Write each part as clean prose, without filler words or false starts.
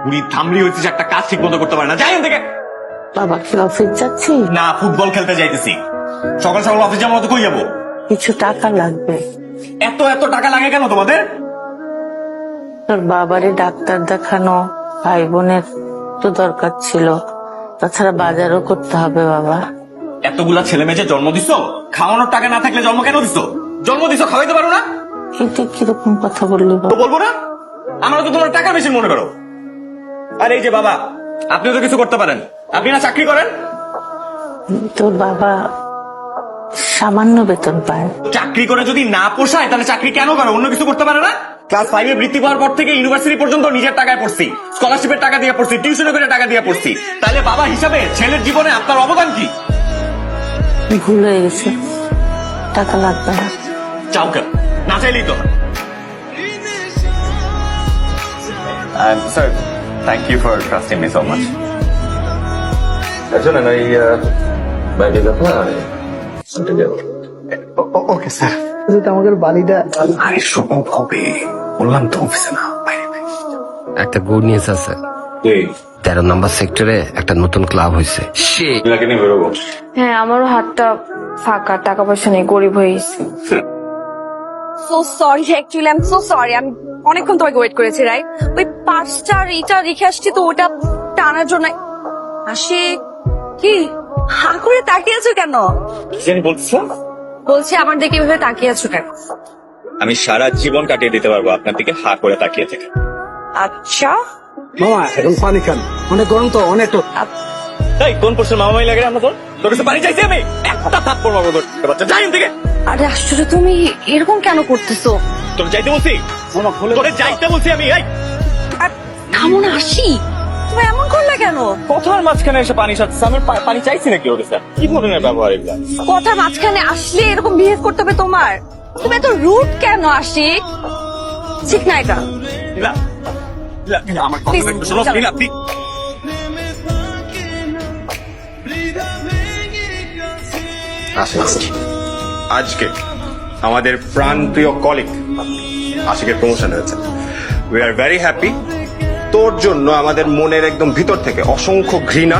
বুড়ি থামলি হয়েছে, একটা কাজ ঠিক মতো করতে পারে না। যাই থেকে বাবা কি অফিস যাচ্ছি? না, ফুটবল খেলতে যাইতেছি। সকাল সকাল অফিস যাবো তো কই যাবো? কিছু টাকা লাগবে। এত এত টাকা লাগে কেন তোমাদের? তোর বাবারে ডাক্তার দেখানো, ভাই বোনের তো দরকার ছিল, তাছাড়া বাজারও করতে হবে বাবা। এতগুলা ছেলে মেয়ে যে জন্ম দিছো, খাওয়ানোর টাকা না থাকলে জন্ম কেন দিছো? জন্ম দিছো, খাওয়াইতে পারো না? এটা কিরকম কথা বললি তো বাবা? বলবো না? আমরা তো তোমার টাকা বেশি মনে করো। আর এই যে বাবা, আপনিও তো কিছু করতে পারেন। আপনি না চাকরি করেন? তোর বাবা সামান্য বেতন পায়। চাকরি করে যদি না পোষায় তাহলে চাকরি কেন করে? অন্য কিছু করতে পারে না? ক্লাস 5 এ বৃত্তি পাওয়ার পর থেকে ইউনিভার্সিটি পর্যন্ত নিজের টাকায় পড়ছি, স্কলারশিপের টাকা দিয়ে পড়ছি, টিউশনে করে টাকা দিয়ে পড়ছি। তাহলে বাবা হিসাবে ছেলের জীবনে আপনার অবদান কি? ভুল হয়ে গেছে, টাকা লাগবে না। চাও কেন? না চাইলেই তো। Sir, thank you for trusting me so much. শোনেন, ওই বাইরে কথা শুনতে যাবো। ওকে স্যার, যদি আমাদের বালিটা আরে সম্ভব হবে, বললাম তো অফিসে না, বাইরে বাইরে। একটা গুড নিউজ আছে। 13 নম্বর সেক্টরে একটা নতুন ক্লাব হয়েছে। সে এলাকে নিয়ে বেরোবো। হ্যাঁ, আমারও হাতটা ফাঁকা, টাকা পয়সা নেই, গরিব হয়ে গেছি। So sorry, actually I am so sorry. আমি অনেকক্ষণ তোমাকে ওয়েট করেছি, রাইট? ওই পার্সটা আর এইটা রেখে আসছি, তো ওটা টানার জন্য আসি। কি হা করে তাকিয়ে আছো কেন? কি জানি বলছো? বলছি আমার দিকে এভাবে তাকিয়ে আছো কেন? আমি সারা জীবন কাটিয়ে দিতে পারবো আপনার দিকে হা করে তাকিয়ে থেকে। আচ্ছা, মামা এখন পানি খান, অনেক গরম তো, অনেক তো। এই কোন প্রশ্ন মামাই লাগে আমরা? তোর কাছে পানি চাইছি আমি? একটা থাপ্পড় মারবো তোর বাচ্চা, যাই থেকে। আরে আশ্চর্য, তুমি এরকম কেন করতেছো? তোর যাইতে বলছি, তোরে যাইতে বলছি আমি। এই আর থামো না, আসি। তুমি এমন করলে কেন? কথার মাঝখানে এসে পানি সাথে আমি পানি চাইছি নাকি ওর কাছে? কি ধরনের ব্যবহার এগুলা? কথার মাঝখানে আসলে এরকম বিহেভ করতে হবে তোমার? তুমি এত রুড কেন আসি? ঠিক না এটা। নীলা, নীলা, আমার কথা Please, একটু শোনো। চলো। নীলা, please। আজকে আমাদের প্রাণপ্রিয় কলিগ আশিকের প্রমোশন হয়েছে। We are very happy. তোর জন্য আমাদের মনের একদম ভিতর থেকে অসংখ্য ঘৃণা,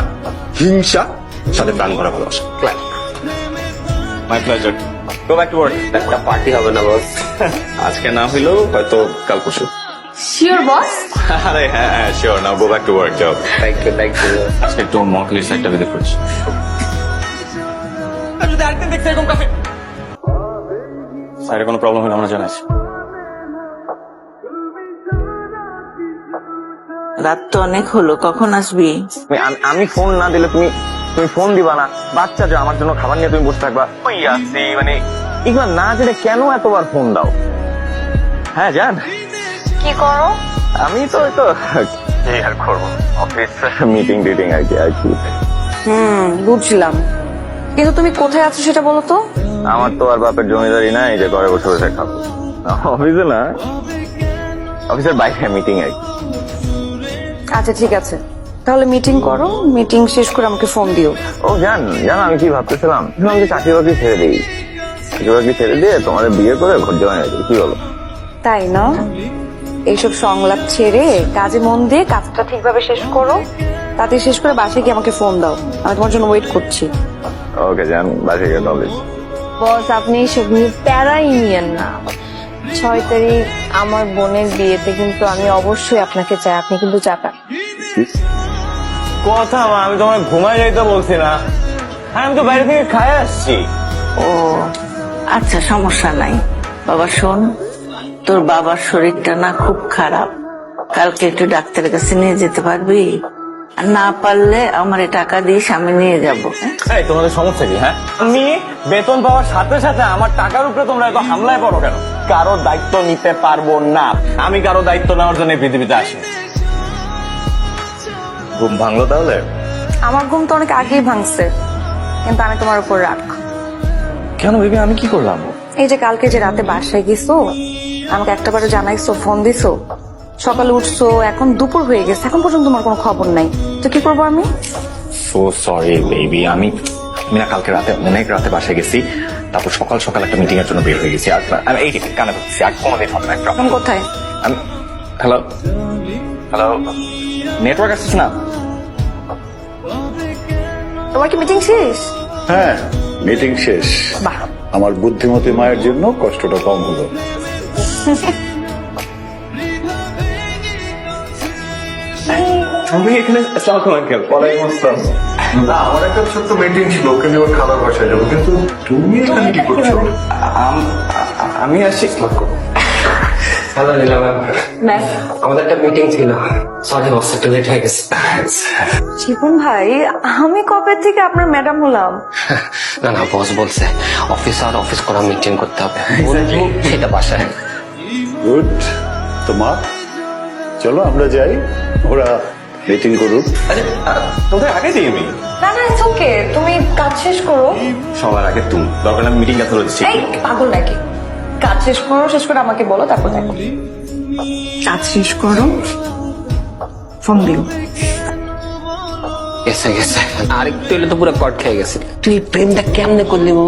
হিংসা, সাথে প্রাণ ভরা ভালোবাসা। My pleasure. Go back to work. একটা পার্টি হবে না বস? আজকে না হইলেও হয়তো কাল পরশু। Sure boss? আরে হ্যাঁ হ্যাঁ, sure. Now go back to work. Job. Thank you. আজকে একটু মকলির সাইডটা ভিজিট করছি। যদি আরেকদিন দেখছি এরকম কাফে, স্যারের কোনো প্রবলেম হলে আমরা জানাইছি। রাত তো অনেক হলো, কখন আসবি? আমি ফোন না দিলে তুমি ফোন দিবা না? বাচ্চা যে আমার জন্য খাবার নিয়ে তুমি বসে থাকবা, ওই আসছি মানে এগুলো না জেনে কেন এতবার ফোন দাও? হ্যাঁ জান, কি করো? আমি তো কি আর করবো, অফিস মিটিং টিটিং আর কি। বুঝলাম, কিন্তু তুমি কোথায় আছো সেটা বলো তো। আমার তো আর বাপের জমিদারি নাই যে ঘরে বসে বসে খাবো। অফিসে না, অফিসের বাইরে মিটিং আর কি। আচ্ছা ঠিক আছে, তাহলে মিটিং করো, মিটিং শেষ করে আমাকে ফোন দিও। ও জান আমি কি ভাবতেছিলাম, যে চাকরি বাকরি ছেড়ে দিই, চাকরি বাকরি ছেড়ে দিয়ে তোমাদের বিয়ে করে ঘর জমা নিয়ে যাই, কি বলো? তাই না? এইসব সংলাপ ছেড়ে কাজে মন দিয়ে কাজটা ঠিকভাবে শেষ করো, তাতে শেষ করে বাসায় গিয়ে আমাকে ফোন দাও, আমি তোমার জন্য ওয়েট করছি। ওকে জান, বাসে গেলে হবে। বস, আপনি এইসব নিয়ে প্যারাই নিয়েন না। 6 তারিখ আমার বোনের বিয়েতে কিন্তু আমি অবশ্যই আপনাকে চাই, আপনি কিন্তু যাবেন। কথা মা, আমি তোমার ঘুমায় যাইতে বলছি না, আমি তো বাইরে থেকে খাই আসছি। ও আচ্ছা, সমস্যা নাই বাবা। শোন, তোর বাবার শরীরটা না খুব খারাপ, কালকে একটু ডাক্তারের কাছে নিয়ে যেতে পারবি? আর না পারলে আমার টাকা দিস, আমি নিয়ে যাবো। এই তোমাদের সমস্যা কি? হ্যাঁ, আমি বেতন পাওয়ার সাথে সাথে আমার টাকার উপরে তোমরা এত হামলায় পড়ো কেন? কারো দায়িত্ব নিতে পারবো না আমি, কারো দায়িত্ব নেওয়ার জন্য এই পৃথিবীতে আসি। ঘুম ভাঙলো তাহলে? আমার ঘুম তো অনেক আগেই ভাঙছে, কিন্তু আমি তোমার উপর রাগ। কেন বেবি, আমি কি করলাম? এই যে কালকে যে রাতে বাসায় গেছো, আমাকে একটাবারও জানাইছো, ফোন দিছো, সকালে উঠছো, এখন দুপুর হয়ে গেছে, এখন পর্যন্ত তোমার কোনো খবর নাই, তো কি করবো আমি? সো সরি বেবি, আমি না কালকে রাতে অনেক রাতে বাসায় গেছি, তারপর সকাল সকাল একটা মিটিং এর জন্য বের হয়ে গেছি। আর আমি এই কানে ধরছি, আর কোনোদিন হবে না। এখন কোথায়? আমি হ্যালো হ্যালো নেটওয়ার্ক আসছিস না? তোমার কি মিটিং শেষ? হ্যাঁ, মিটিং শেষ। বাহ। আমার বুদ্ধিমতী মায়ের জন্য কষ্টটা কম হলো। তুমি এখানে আসসালামু আলাইকুম আঙ্কেল। ওয়ালাইকুম আসসালাম। না, আমার একটা ছোট্ট মিটিং ছিল, ওকে নিয়ে ওর খাবার বাসায় যাবো, কিন্তু তুমি এখানে কি করছো? আমি আসি। হ্যালো নীলা ম্যাম, ম্যাম। আমাদের একটা মিটিং ছিল, সরি বস একটু লেট হয়ে গেছে। জীবন ভাই, আমি কবে থেকে আপনার ম্যাডাম হলাম? না না, বস বলছে অফিস আর অফিস করা মিটিং করতে হবে, বন্ধু সেটা বাসায়। গুড। তো মা, চলো আমরা যাই, ওরা মিটিং করুক। আরে তোদের আগে দিই আমি। না না, ইটস ওকে, তুমি কাজ শেষ করো। সবার আগে তুমি, দরকার আমি মিটিং ক্যান্সেল হচ্ছে। এই পাগল নাকি? কাজ শেষ করো, শেষ করে আমাকে বলো, তারপর দেখো। কাজ শেষ করো, ফোন দিও। গেছে গেছে, আরেকটু এলে তো পুরো কট খেয়ে গেছে। তুই প্রেমটা কেমনে করলি মো?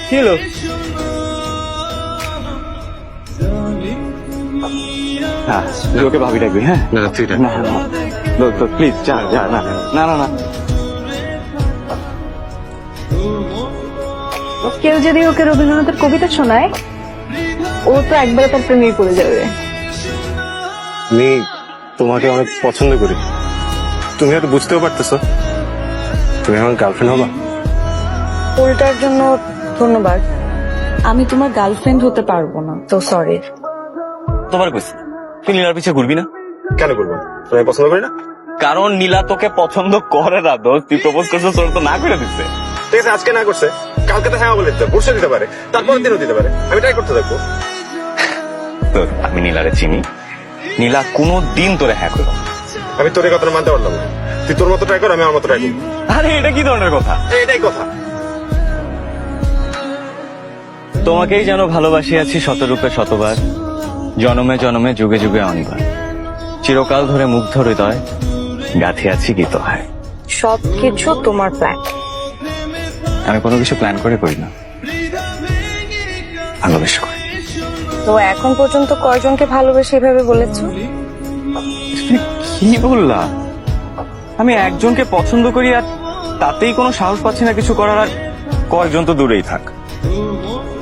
কি হলো? হ্যাঁ, তুই ওকে ভাবি ডাকবি। হ্যাঁ না তুই ডাক। না তো প্লিজ যা যা। না না না না, কেউ যদি ওকে রবীন্দ্রনাথের কবিতা শোনায়, ও তো একবারে তার প্রেমে পড়ে যাবে। আমি তোমাকে অনেক পছন্দ করি, তুমি হয়তো বুঝতেও পারতেছো। তুমি আমার গার্লফ্রেন্ড হবা? ওটার জন্য ধন্যবাদ। আমি তোমার গার্লফ্রেন্ড হতে পারবো না, তো সরি। তোমার কইছি তুই নীলার পিছে ঘুরবি না। কেন করবো? তুমি পছন্দ করি না? কারণ নীলা তোকে পছন্দ করে না দোস্ত। তুই প্রপোজ করছিস, তোর তো না করে দিচ্ছে। ঠিক আছে, আজকে না করছে, কালকে তো হ্যাঁ বলে দিতে পারে, পরশু দিতে পারে, তারপরের দিনও দিতে পারে। আমি ট্রাই করতে থাকবো। তোর আমি নীলারে চিনি, নীলা কোনো দিন তোরে হ্যাঁ করবো। আমি তোর এই কথাটা মানতে পারলাম না। তুই তোর মতো ট্রাই কর, আমি আমার মতো ট্রাই করবো। আরে এটা কি ধরনের কথা? এটাই কথা। তোমাকেই যেন ভালোবাসি আছি শতরূপে শতবার, জনমে জনমে যুগে যুগে অনিবার, চিরকাল ধরে মুগ্ধ হৃদয় গাঁথি আছি গীত হয়। সবকিছু তোমার প্ল্যান। আমি কোনো কিছু প্ল্যান করে করি না, ভালোবেসে করি। তো এখন পর্যন্ত কয়জনকে ভালোবেসে এভাবে বলেছো? তুমি কি বললা? আমি একজনকে পছন্দ করি আর তাতেই কোনো সাহস পাচ্ছি না কিছু করার, আর কয়েকজন তো দূরেই থাক।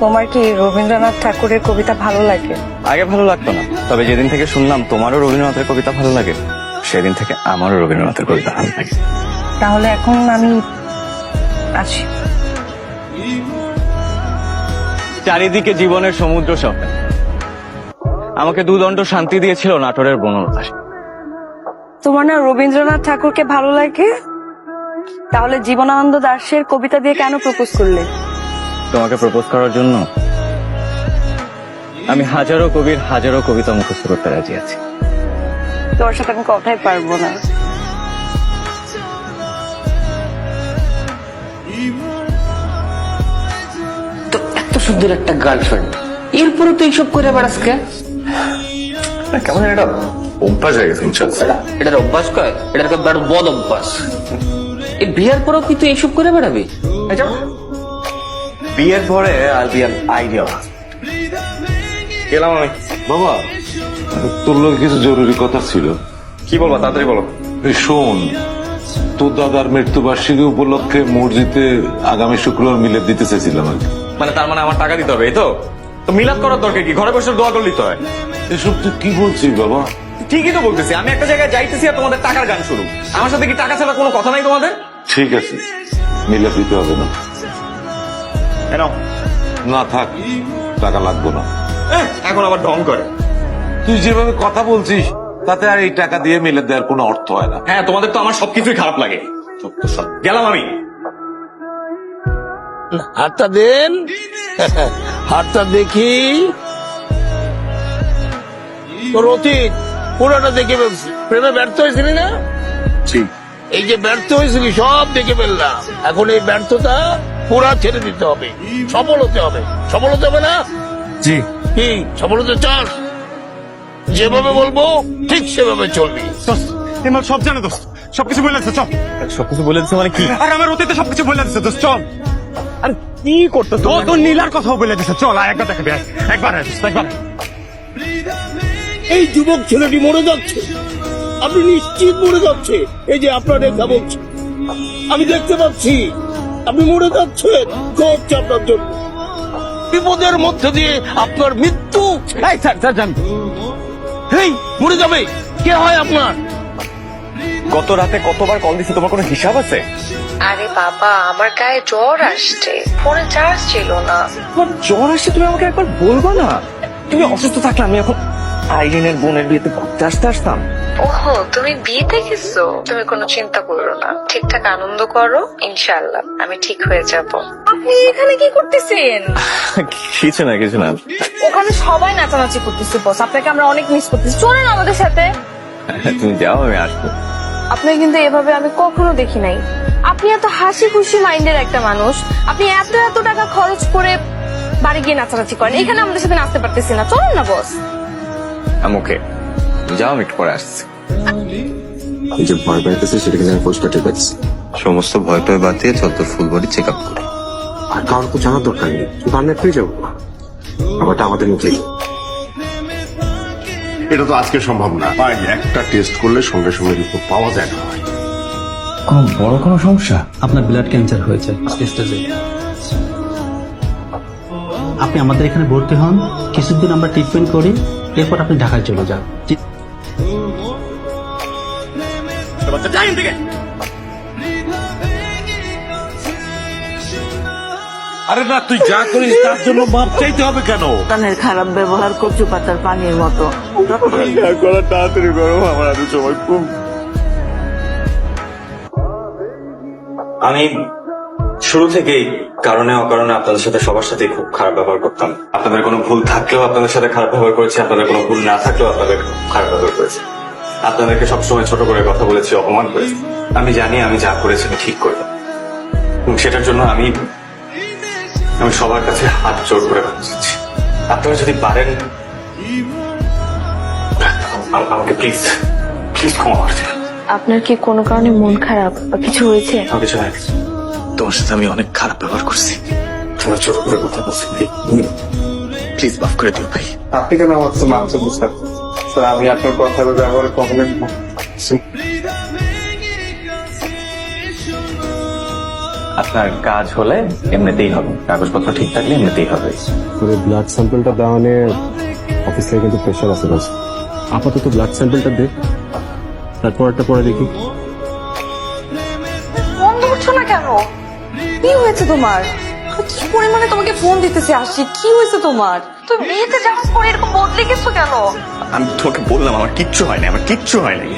তোমার কি রবীন্দ্রনাথ ঠাকুরের কবিতা ভালো লাগে? আগে ভালো লাগতো না, তবে যেদিন থেকে শুনলাম তোমারও রবীন্দ্রনাথের কবিতা ভালো লাগে, সেদিন থেকে আমারও রবীন্দ্রনাথের কবিতা ভালো লাগে। তাহলে এখন আমি আসি। চারিদিকে জীবনের সমুদ্র স্বপ্ন, আমাকে দুদণ্ড শান্তি দিয়েছিল নাটোরের বনলতা। তোমার না রবীন্দ্রনাথ ঠাকুরকে ভালো লাগে? তাহলে জীবনানন্দ দাশের কবিতা দিয়ে কেন প্রপোজ করলে? তোমাকে প্রপোজ করার জন্য আমি হাজারো কবির হাজারো কবিতা মুখস্থ করতে রাজি আছি। তোমার সাথে আমি কথাই পারবো না। তো এত সুন্দর একটা গার্লফ্রেন্ড, এরপরে তো এইসব করে বেড়াস কে? কেমন একটা অভ্যাস হয়ে গেছে বুঝছো? এটার অভ্যাস কয়, এটার একটা বদ অভ্যাস। এই বিয়ার পরেও কি তুই এইসব করে বেড়াবি? বিয়ের পরে আর বিয়ের আইডিয়া গেলাম আমি। বাবা, তোর লোক কিছু জরুরি কথা ছিল। কি বলবো, তাড়াতাড়ি বলো। এই শোন, তোর দাদার মৃত্যুবার্ষিকী উপলক্ষে মসজিদে আগামী শুক্রবার মিলাদ দিতে চাইছিলাম আর কি। মানে তার মানে আমার টাকা দিতে হবে, এই তো? তো মিলাদ করার দরকার কি? ঘরে বসে দোয়া করলেই তো হয়। এসব তুই কি বলছিস বাবা? ঠিকই তো বলতেছি, আমি একটা জায়গায় যাইতেছি আর তোমাদের টাকার গান শুরু। আমার সাথে কি টাকা ছাড়া কোনো কথা নাই তোমাদের? ঠিক আছে, মিলাদ দিতে হবে না। কেন? না থাক, টাকা লাগবে না। এখন আবার ঢং করে। তুই যেভাবে কথা বলছিস তাতে আর এই টাকা দিয়ে মিলাদ দেওয়ার কোনো অর্থ হয় না। হ্যাঁ, তোমাদের তো আমার সবকিছুই খারাপ লাগে। গেলাম আমি। হাতটা দেন, হাতটা দেখি। তোর অতীত পুরোটা দেখে ফেলছি। প্রেমে ব্যর্থ হয়েছিলি না? এই যে ব্যর্থ হয়েছিলি সব দেখে ফেললাম। এখন এই ব্যর্থতা পুরা ছেড়ে দিতে হবে, সফল হতে হবে। সফল হতে হবে না? জি। কি সফল হতে চাস? যেভাবে বলবো ঠিক সেভাবে চলবি। এবার সব জানে দোস্ত, সবকিছু বলে দিচ্ছে, চল। সবকিছু বলে দিচ্ছে মানে কি? আর আমার অতীতে সবকিছু বলে দিচ্ছে দোস্ত, চল। আর কি করতে তো নীলার কথাও বলে দিছে, চল একবার দেখে একবার একবার। এই যুবক ছেলেটি মরে যাচ্ছে, আপনি নিশ্চিত মরে যাচ্ছে। এই যে আপনার রেখা বলছে, আমি দেখতে পাচ্ছি আপনি মরে যাচ্ছেন। হচ্ছে আপনার জন্য বিপদের মধ্যে দিয়ে আপনার মৃত্যু। স্যার জান, হেই, মরে যাবে। কে হয় আপনার? গত রাতে কতবার কল দিছি, তোমার কোনো হিসাব আছে? আরে বাবা, আমার গায়ে জ্বর আসছে, ফোনে চার্জ ছিল না। তোমার জ্বর আসছে, তুমি আমাকে একবার বলবা না? তুমি অসুস্থ থাকলে আমি এখন আইরিনের বোনের বিয়েতে ঘুরতে আসতাম। ওহো, তুমি বিয়েতে গেছো? তুমি কোনো চিন্তা করো না, ঠিকঠাক আনন্দ করো, ইনশাআল্লাহ আমি ঠিক হয়ে যাব। আপনি এখানে কি করতেছেন? কিছু না ওখানে সবাই নাচানাচি করতেছে বস, আপনাকে আমরা অনেক মিস করতেছি। চলেন আমাদের সাথে। তুমি যাও, আমি আসবো। আপনি কিন্তু এভাবে আমি কখনো দেখি নাই। আপনি এত হাসি খুশি মাইন্ডের একটা মানুষ, আপনি এত এত টাকা খরচ করে বাড়ি গিয়ে নাচানাচি করেন, এখানে আমাদের সাথে নাচতে পারতেছি না। চলুন না বস। ওকে, যাও, আমি একটু পরে আসছি। এই যে ভয় পাইতেছে সেটাকে যেন পরিষ্কার ঠিক আছে। সমস্ত ভয় টয় বাদ দিয়ে চল তোর ফুল বডি চেক আপ করি। আর কারোর তো জানার দরকার নেই, শুধু আমরা পেয়ে যাবো। ব্যাপারটা আমাদের মধ্যেই। এটা তো আজকে সম্ভব না ভাই, একটা টেস্ট করলে সঙ্গে সঙ্গে রিপোর্ট পাওয়া যায় না। কোনো বড় কোনো সমস্যা? আপনার ব্লাড ক্যান্সার হয়েছে স্টেজে। আপনি আমাদের এখানে ভর্তি হন, কিছুদিন আমরা ট্রিটমেন্ট করি, এরপর আপনি ঢাকায় চলে যান। আরে না, তুই যা করিস তার জন্য মাপ চাইতে হবে কেন? কানের খারাপ ব্যবহার, কচু পাতার পানির মতো। তাড়াতাড়ি করো, আমার আরো সময় খুব। আমি শুরু থেকেই কারণে অকারণে আপনাদের সাথে সবার সাথে খুব খারাপ ব্যবহার করতাম। আপনাদের কোনো ভুল থাকলেও আপনাদের সাথে খারাপ ব্যবহার করেছি, আপনাদের কোনো ভুল না থাকলেও আপনাদের খারাপ ব্যবহার করেছি। আপনাদেরকে সবসময় ছোট করে কথা বলেছি, অপমান করেছি। আমি জানি আমি যা করেছি আমি ঠিক করলাম, এবং সেটার জন্য আমি সবার কাছে হাত জোর করে বলছি, আপনারা যদি পারেন আমাকে প্লিজ ক্ষমা করে দিন। আপনার কি কোনো কারণে মন খারাপ বা কিছু হয়েছে? আমার কিছু হয়, তোমার সাথে আমি অনেক খারাপ ব্যবহার করছি, তোমরা ছোট করে কথা বলছি, প্লিজ মাফ করে দিও ভাই। আপনি কেন আমার তো মানতে বুঝতে স্যার, আমি আপনার কথা ব্যবহার কখনোই আপনার কাজ হলে এমনিতেই হবে, কাগজপত্র ঠিক থাকলে এমনিতেই হবে। ব্লাড স্যাম্পলটা দেওয়া নিয়ে অফিস থেকে কিন্তু প্রেশার আছে বস। আপাতত ব্লাড স্যাম্পলটা দে, তারপর একটা পরে দেখি। বন্ধ করছো না কেন? কি হয়েছে তোমার? কি পরিমাণে তোমাকে ফোন দিতেছে আসি, কি হয়েছে তোমার? তুমি বিয়েতে যাওয়ার পর এরকম বদলে গেছো কেন? আমি তোমাকে বললাম আমার কিচ্ছু হয় না, আমার কিচ্ছু হয় নাই।